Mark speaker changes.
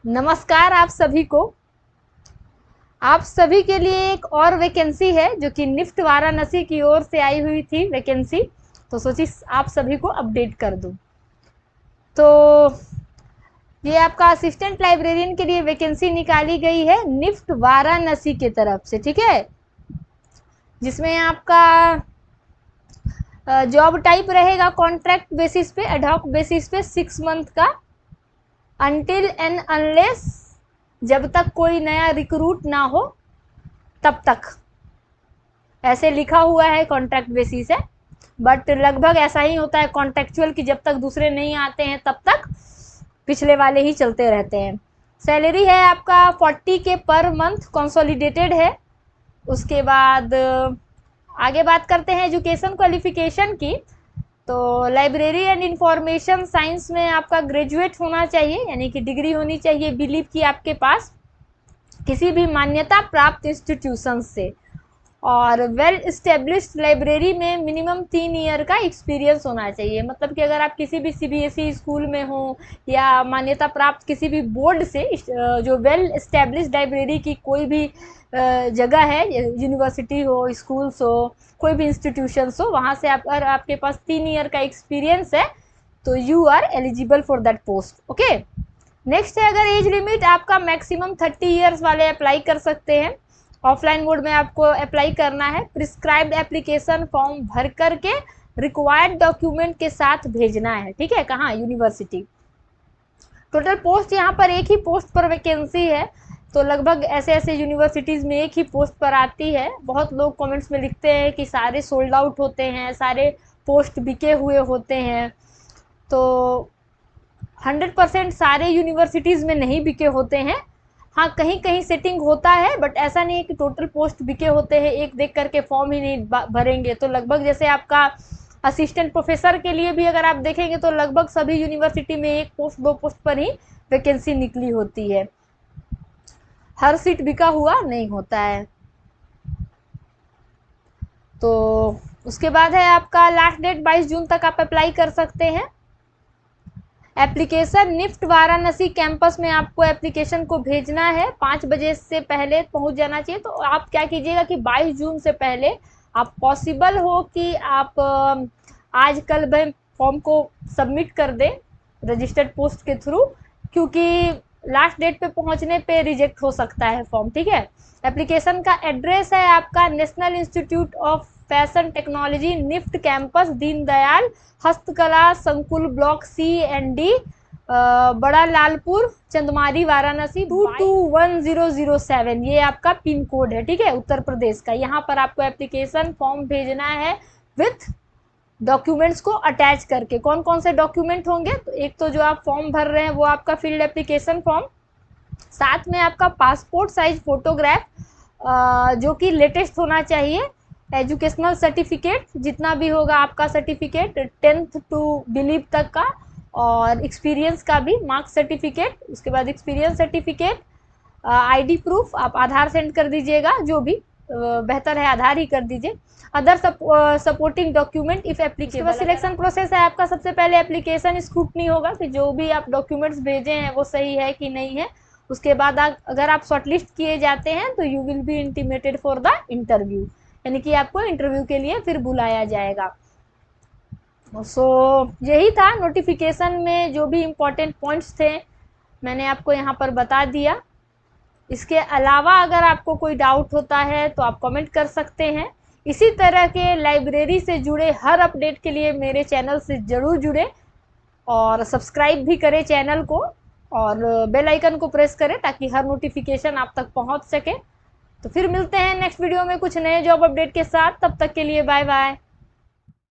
Speaker 1: नमस्कार आप सभी के लिए एक और वैकेंसी है जो कि निफ्ट वाराणसी की ओर से आई हुई थी वैकेंसी। तो सोची आप सभी को अपडेट कर दूं। तो ये आपका असिस्टेंट लाइब्रेरियन के लिए वैकेंसी निकाली गई है निफ्ट वाराणसी के तरफ से, ठीक है। जिसमें आपका जॉब टाइप रहेगा कॉन्ट्रैक्ट बेसिस पे, एडहॉक बेसिस पे 6 मंथ का, अनटिल एंड अनलेस, जब तक कोई नया रिक्रूट ना हो तब तक, ऐसे लिखा हुआ है। कॉन्ट्रैक्ट बेसिस है बट लगभग ऐसा ही होता है कॉन्ट्रैक्चुअल कि जब तक दूसरे नहीं आते हैं तब तक पिछले वाले ही चलते रहते हैं। सैलरी है आपका 40 के पर मंथ, कंसोलिडेटेड है। उसके बाद आगे बात करते हैं एजुकेशन क्वालिफिकेशन की। तो लाइब्रेरी एंड इंफॉर्मेशन साइंस में आपका ग्रेजुएट होना चाहिए, यानी कि डिग्री होनी चाहिए बिलीव की आपके पास किसी भी मान्यता प्राप्त इंस्टीट्यूशन से, और वेल इस्टेब्लिश्ड लाइब्रेरी में मिनिमम 3 ईयर का एक्सपीरियंस होना चाहिए। मतलब कि अगर आप किसी भी सीबीएसई स्कूल में हो या मान्यता प्राप्त किसी भी बोर्ड से, जो वेल इस्टेब्लिश्ड लाइब्रेरी की कोई भी जगह है, यूनिवर्सिटी हो, स्कूल्स हो, कोई भी इंस्टीट्यूशंस हो, वहाँ से अगर आपके पास 3 ईयर का एक्सपीरियंस है तो you are eligible for that post. Okay, next है अगर एज लिमिट आपका मैक्सिमम 30 ईयर्स वाले अप्लाई कर सकते हैं। ऑफलाइन मोड में आपको अप्लाई करना है। प्रिस्क्राइब्ड एप्लीकेशन फॉर्म भर करके रिक्वायर्ड डॉक्यूमेंट के साथ भेजना है, ठीक है। कहाँ? यूनिवर्सिटी। टोटल पोस्ट यहाँ पर एक ही पोस्ट पर वैकेंसी है, तो लगभग ऐसे ऐसे यूनिवर्सिटीज़ में एक ही पोस्ट पर आती है। बहुत लोग कमेंट्स में लिखते हैं कि सारे सोल्ड आउट होते हैं, सारे पोस्ट बिके हुए होते हैं। तो 100% सारे यूनिवर्सिटीज़ में नहीं बिके होते हैं। हाँ, कहीं कहीं सेटिंग होता है, बट ऐसा नहीं है कि टोटल पोस्ट बिके होते हैं। एक देख करके फॉर्म ही नहीं भरेंगे। तो लगभग जैसे आपका असिस्टेंट प्रोफेसर के लिए भी अगर आप देखेंगे तो लगभग सभी यूनिवर्सिटी में 1 पोस्ट 2 पोस्ट पर ही वैकेंसी निकली होती है। हर सीट बिका हुआ नहीं होता है। तो उसके बाद है आपका लास्ट डेट 22 जून तक आप अप्लाई कर सकते हैं। एप्लीकेशन निफ्ट वाराणसी कैंपस में आपको एप्लीकेशन को भेजना है। 5 बजे से पहले पहुंच जाना चाहिए। तो आप क्या कीजिएगा कि 22 जून से पहले आप पॉसिबल हो कि आप आज कल में फॉर्म को सबमिट कर दें रजिस्टर्ड पोस्ट के थ्रू, क्योंकि लास्ट डेट पे पहुंचने पे रिजेक्ट हो सकता है फॉर्म, ठीक है। एप्लीकेशन का एड्रेस है आपका national institute of fashion technology NIFT campus, Deendayal Hastkala Sankul, block C&D, बड़ा लालपुर, चंदमारी, वाराणसी 221007। ये आपका पिन कोड है, ठीक है, उत्तर प्रदेश का। यहाँ पर आपको एप्लीकेशन फॉर्म भेजना है विथ डॉक्यूमेंट्स को अटैच करके। कौन कौन से डॉक्यूमेंट होंगे? तो एक तो जो आप फॉर्म भर रहे हैं वो आपका फील्ड एप्लीकेशन फॉर्म, साथ में आपका पासपोर्ट साइज फोटोग्राफ जो कि लेटेस्ट होना चाहिए, एजुकेशनल सर्टिफिकेट जितना भी होगा आपका सर्टिफिकेट 10th टू बिलीव तक का, और एक्सपीरियंस का भी मार्क्स सर्टिफिकेट। उसके बाद एक्सपीरियंस सर्टिफिकेट, आईडी प्रूफ, आप आधार सेंड कर दीजिएगा, जो भी बेहतर है आधार ही कर दीजिए। Other supporting document if applicable. Selection process है आपका, सबसे पहले एप्लीकेशन स्क्रूटनी होगा कि जो भी आप डॉक्यूमेंट्स भेजे हैं वो सही है कि नहीं है। उसके बाद अगर आप शॉर्टलिस्ट किए जाते हैं तो you will be intimated for the interview, यानी कि आपको इंटरव्यू के लिए फिर बुलाया जाएगा। यही था नोटिफिकेशन में जो भी इम्पोर्टेंट पॉइंट्स थे मैंने आपको यहाँ पर बता दिया। इसके अलावा अगर आपको कोई डाउट होता है तो आप कमेंट कर सकते हैं। इसी तरह के लाइब्रेरी से जुड़े हर अपडेट के लिए मेरे चैनल से ज़रूर जुड़े और सब्सक्राइब भी करें चैनल को, और बेल आइकन को प्रेस करें ताकि हर नोटिफिकेशन आप तक पहुंच सके। तो फिर मिलते हैं नेक्स्ट वीडियो में कुछ नए जॉब अपडेट के साथ। तब तक के लिए बाय बाय।